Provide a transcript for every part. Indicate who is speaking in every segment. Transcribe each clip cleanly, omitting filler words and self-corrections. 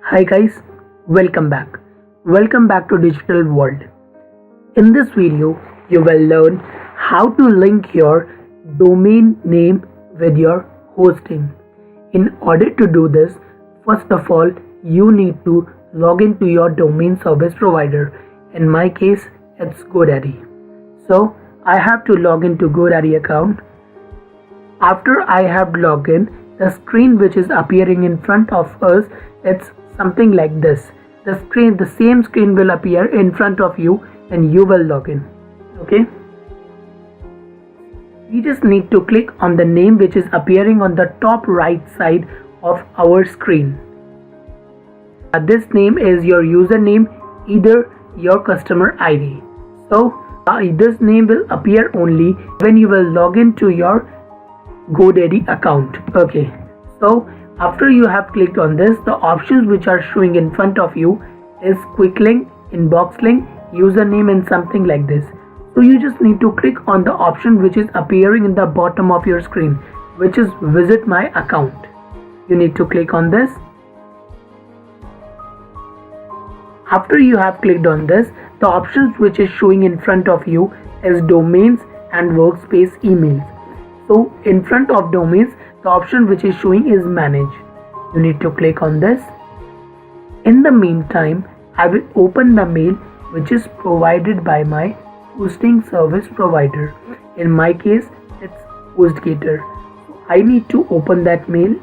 Speaker 1: Hi guys, welcome back. Welcome back to Digital World. In this video, you will learn how to link your domain name with your hosting. In order to do this, first of all, you need to log into your domain service provider. In my case, it's GoDaddy. So I have to log into GoDaddy account. After I have logged in, the screen which is appearing in front of us, it's something like this. The same screen will appear in front of you and you will log in. Okay. We just need to click on the name which is appearing on the top right side of our screen. This name is your username, either your customer ID. So this name will appear only when you will log into your GoDaddy account. Okay, so after you have clicked on this, the options which are showing in front of you is quick link, inbox link, username and something like this. So you just need to click on the option which is appearing in the bottom of your screen, which is visit my account. You need to click on this. After you have clicked on this, the options which is showing in front of you is domains and workspace emails. So in front of domains, the option which is showing is manage. You need to click on this. In the meantime, I will open the mail which is provided by my hosting service provider. In my case, it's HostGator. I need to open that mail.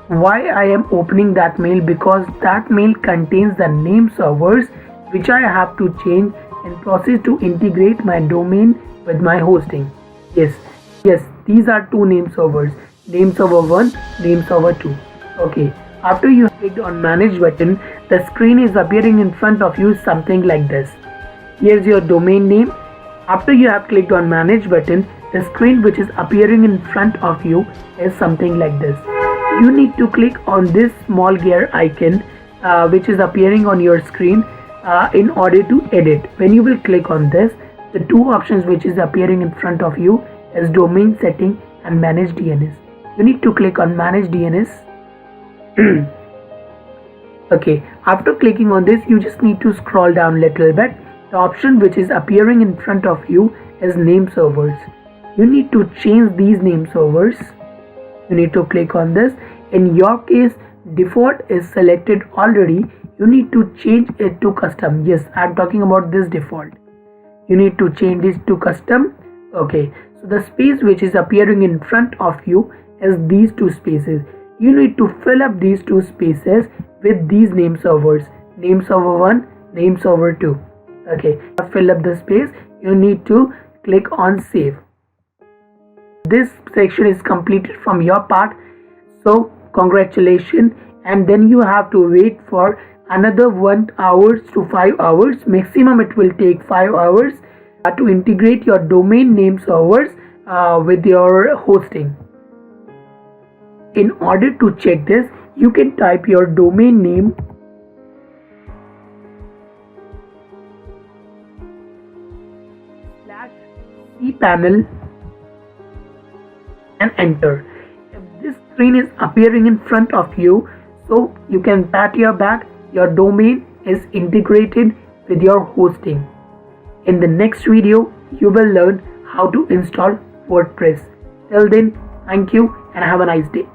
Speaker 1: Why I am opening that mail? Because that mail contains the name servers which I have to change and process to integrate my domain with my hosting. Yes, these are two name servers, name server 1, name server 2. Okay, after you clicked on manage button, the screen is appearing in front of you something like this. Here's your domain name. After you have clicked on manage button, the screen which is appearing in front of you is something like this. You need to click on this small gear icon which is appearing on your screen in order to edit. When you will click on this, the two options which is appearing in front of you is domain setting and manage DNS. You need to click on manage DNS. Okay, after clicking on this, you just need to scroll down a little bit. The option which is appearing in front of you is name servers. You need to change these name servers. You need to click on this. In your case, default is selected already. You need to change it to custom. Yes, I'm talking about this default. You need to change this to custom. Okay, so the space which is appearing in front of you is these two spaces. You need to fill up these two spaces with these name servers, name server 1, name server 2. Okay, fill up the space. You need to click on save. This section is completed from your part, so congratulations. And then you have to wait for another 1 hour to 5 hours. Maximum it will take 5 hours to integrate your domain name servers with your hosting. In order to check this, you can type your domain name /cpanel and enter. If this screen is appearing in front of you, so you can pat your back, your domain is integrated with your hosting. In the next video, you will learn how to install WordPress. Till then, thank you and have a nice day.